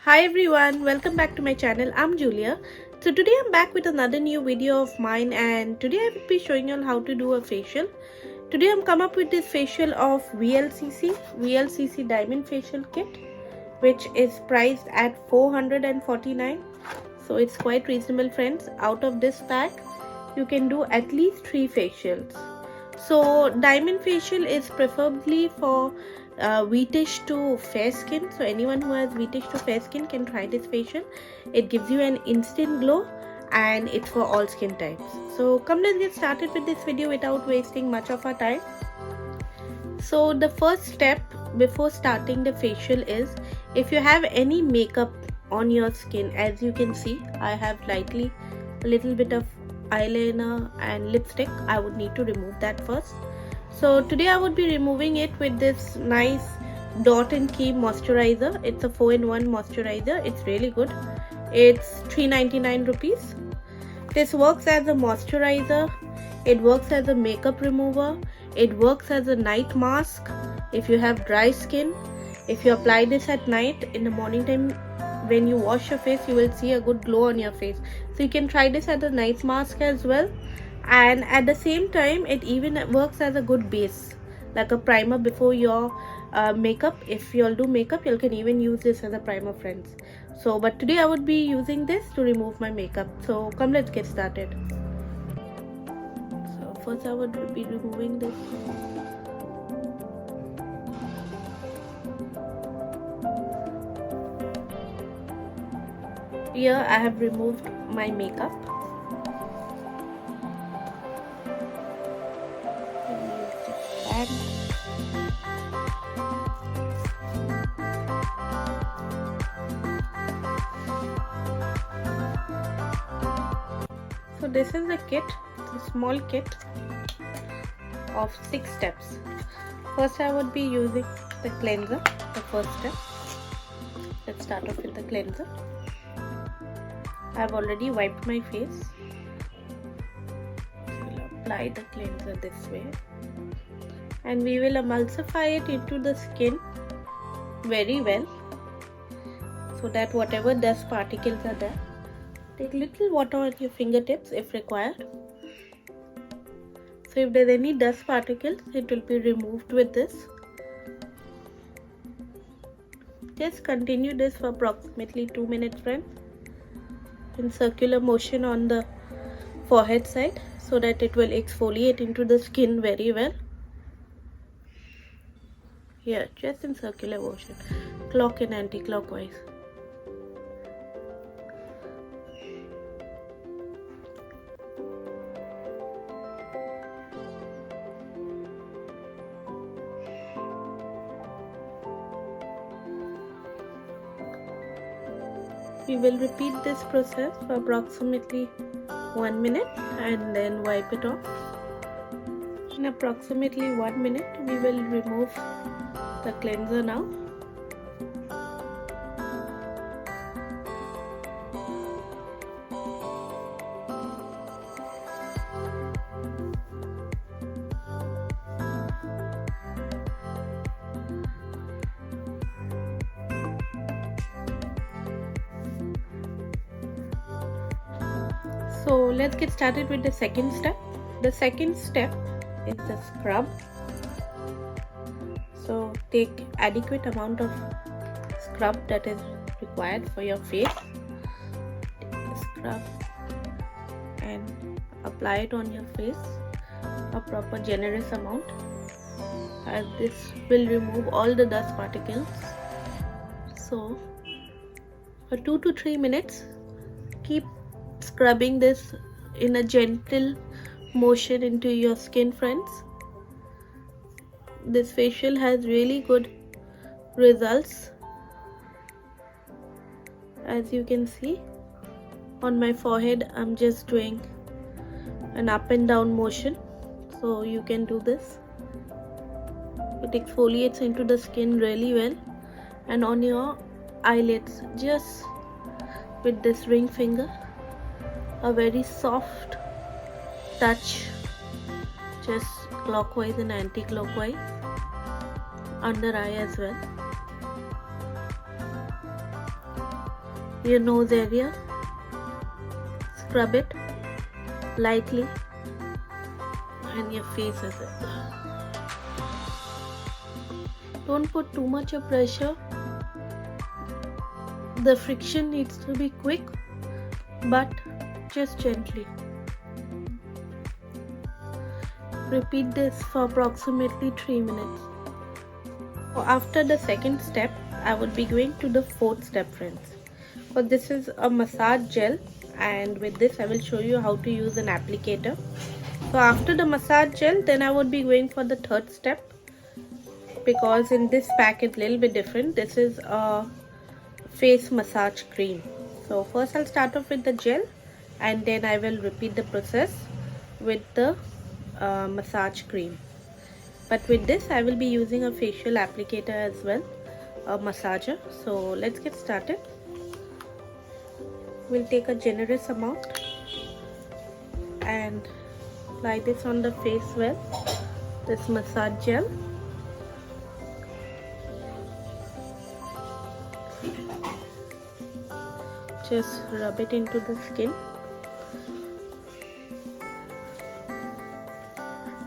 Hi everyone, welcome back to my channel. I'm Julia. So today I'm back with another new video of mine, and today I will be showing you all how to do a facial. Today I'm come up with this facial of Vlcc Diamond Facial Kit, which is priced at 449. So it's quite reasonable, friends. Out of this pack you can do at least 3 facials. So diamond facial is preferably for wheatish to fair skin. So anyone who has wheatish to fair skin can try this facial. It gives you an instant glow and it's for all skin types. So come, let's get started with this video without wasting much of our time. So the first step before starting the facial is, if you have any makeup on your skin, as you can see I have lightly a little bit of eyeliner and lipstick, I would need to remove that first. So today I would be removing it with this nice Dot and Key moisturizer. It's a 4-in-1 moisturizer. It's really good. It's 399 rupees. This works as a moisturizer, it works as a makeup remover, it works as a night mask. If you have dry skin, if you apply this at night, in the morning time when you wash your face, you will see a good glow on your face. So you can try this as a night mask as well, and at the same time it even works as a good base, like a primer before your makeup. If you all do makeup, you can even use this as a primer, friends. So but today I would be using this to remove my makeup. So come, let's get started. So first I would be removing this. Here I have removed my makeup. So this is the kit, a small kit of 6 steps. First I would be using the cleanser, the first step. Let's start off with the cleanser. I have already wiped my face. We'll apply the cleanser this way, and we will emulsify it into the skin very well, so that whatever dust particles are there, take little water on your fingertips if required. So if there's any dust particles, it will be removed with this. Just continue this for approximately 2 minutes, friends, in circular motion on the forehead side, so that it will exfoliate into the skin very well. Here, just in circular motion, clock and anti-clockwise. We will repeat this process for approximately 1 minute and then wipe it off. In approximately 1 minute, we will remove the cleanser now. So let's get started with the second step. The second step is the scrub. So take adequate amount of scrub that is required for your face. Scrub and apply it on your face, a proper generous amount, as this will remove all the dust particles. So for 2 to 3 minutes, keep scrubbing this in a gentle motion into your skin, friends. This facial has really good results. As you can see on my forehead, I'm just doing an up and down motion, so you can do this. It exfoliates into the skin really well. And on your eyelids, just with this ring finger, a very soft touch, just clockwise and anti-clockwise, under eye as well. your nose area, scrub it lightly, and your face as well. Don't put too much of pressure. The friction needs to be quick, but just gently. Repeat this for approximately 3 minutes. After the second step, I would be going to the fourth step, friends. So this is a massage gel, and with this I will show you how to use an applicator. So after the massage gel, then I would be going for the third step, because in this pack it's a little bit different. This is a face massage cream. So first I'll start off with the gel, and then I will repeat the process with the massage cream. But with this I will be using a facial applicator as well, a massager. So let's get started. We'll take a generous amount and apply this on the face well, this massage gel. Just rub it into the skin.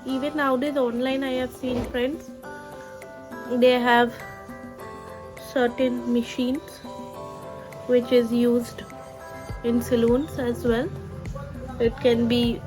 Even nowadays online I have seen, friends, they have certain machines which is used in saloons as well. It can be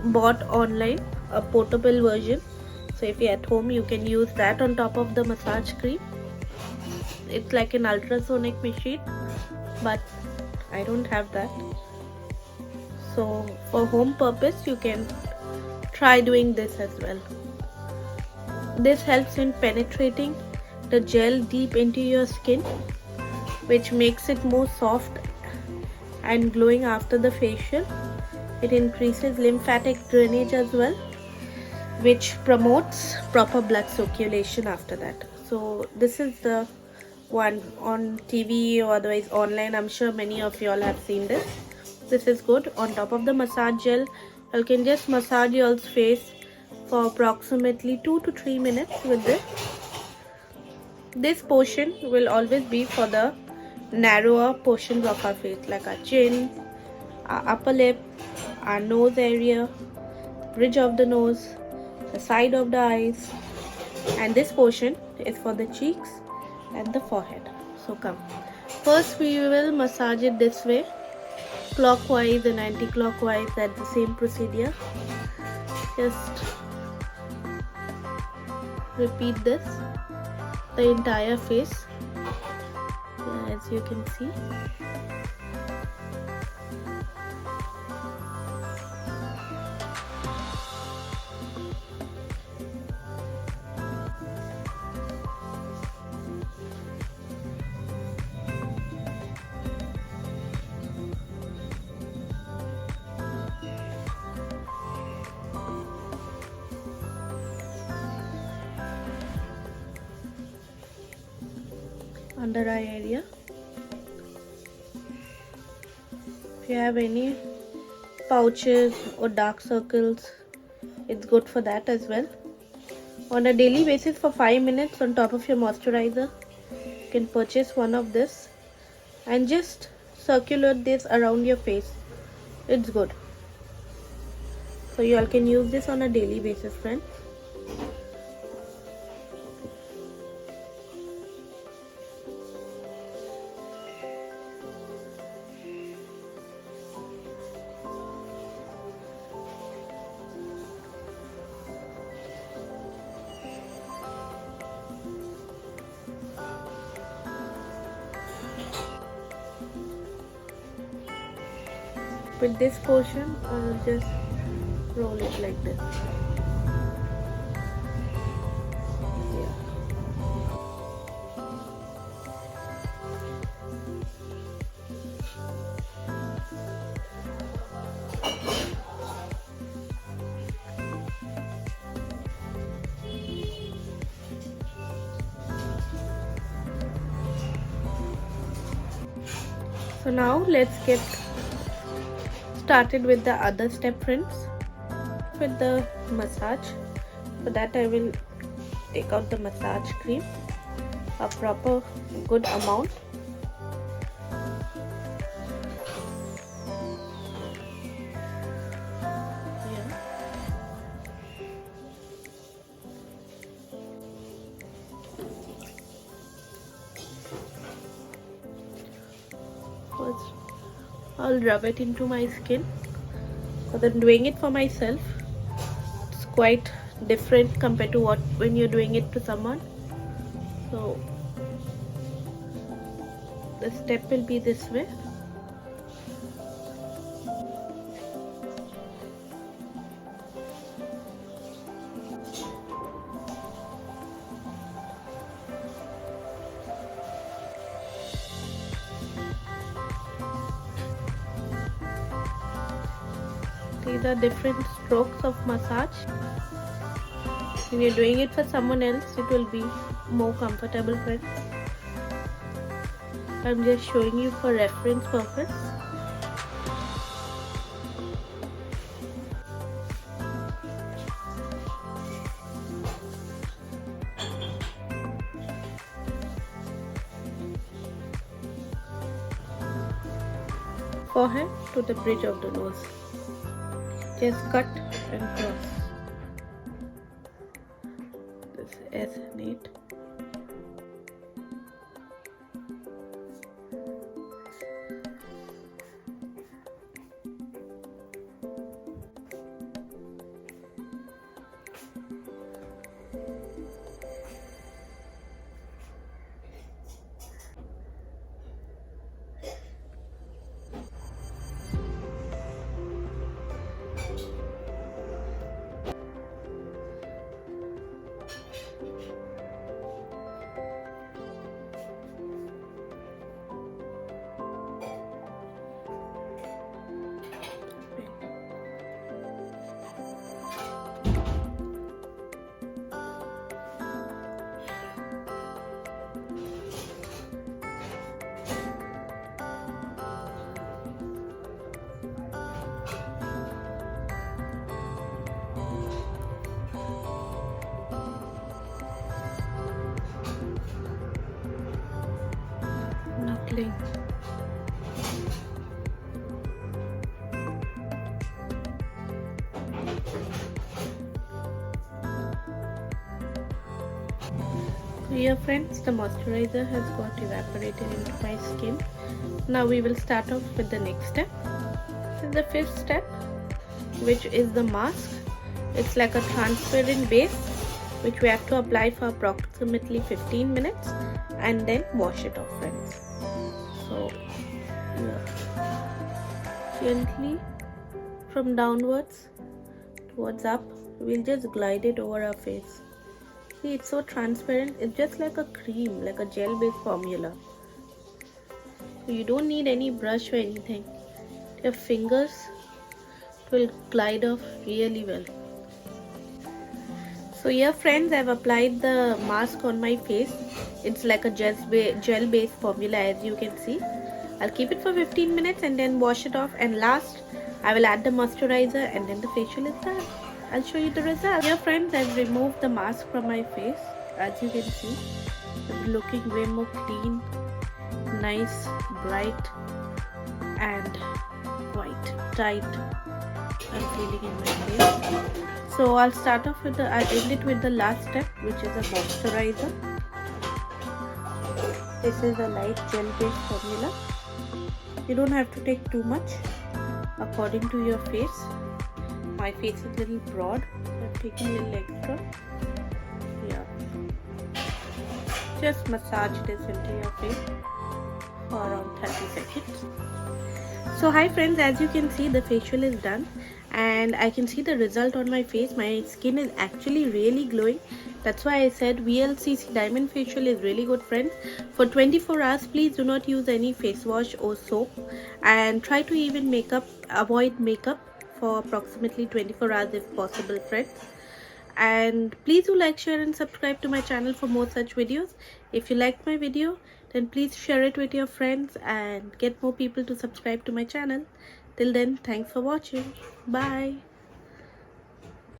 bought online, a portable version. So if you're at home, you can use that on top of the massage cream. It's like an ultrasonic machine, but I don't have that. So for home purpose, you can try doing this as well. This helps in penetrating the gel deep into your skin, which makes it more soft and glowing after the facial. It increases lymphatic drainage as well, which promotes proper blood circulation after that. So this is the one on TV or otherwise online. I'm sure many of you all have seen this. This is good. On top of the massage gel, you can just massage your face for approximately 2 to 3 minutes with this. This portion will always be for the narrower portions of our face, like our chin, our upper lip, our nose area, bridge of the nose, the side of the eyes, and this portion is for the cheeks and the forehead. So come, first we will massage it this way, clockwise and anti-clockwise at the same procedure. Just repeat this the entire face, as you can see. Under eye area. If you have any pouches or dark circles, it's good for that as well. On a daily basis for 5 minutes on top of your moisturizer, you can purchase one of this and just circulate this around your face. It's good. So you all can use this on a daily basis, friends. With this portion, I'll just roll it like this. Yeah. So now let's get started with the other step, friends, with the massage. For that I will take out the massage cream, a proper good amount, First, I'll rub it into my skin because I'm doing it for myself. It's quite different compared to what when you're doing it to someone. So the step will be this way. These are different strokes of massage. When you're doing it for someone else, it will be more comfortable, friends. I'm just showing you for reference purpose. Forehead to the bridge of the nose. Just cut and cross. This is neat. Knuckling. So here friends, the moisturizer has got evaporated into my skin. Now we will start off with the next step. This is the fifth step, which is the mask. It's like a transparent base which we have to apply for approximately 15 minutes and then wash it off, friends. So gently from downwards towards up, we'll just glide it over our face. See, it's so transparent. It's just like a cream, like a gel based formula. So you don't need any brush or anything. Your fingers will glide off really well. So here friends, I've applied the mask on my face. It's like a gel based formula, as you can see. I'll keep it for 15 minutes and then wash it off, and last I will add the moisturizer and then the facial is done. I'll show you the result. Here friends, I've removed the mask from my face. As you can see, it's looking way more clean, nice, bright and quite tight. I'm feeling in my face. So I'll start off with I'll end it with the last step, which is a moisturizer. This is a light gel based formula. You don't have to take too much according to your face. My face is a little broad, so I'm taking a little extra. Yeah. Just massage this into your face for around 30 seconds. So hi friends, as you can see, the facial is done and I can see the result on my face. My skin is actually really glowing. That's why I said Vlcc diamond facial is really good, friends. For 24 hours, please do not use any face wash or soap, and try to even avoid makeup for approximately 24 hours if possible, friends. And please do like, share and subscribe to my channel for more such videos. If you liked my video, then please share it with your friends and get more people to subscribe to my channel. Till then, thanks for watching. Bye.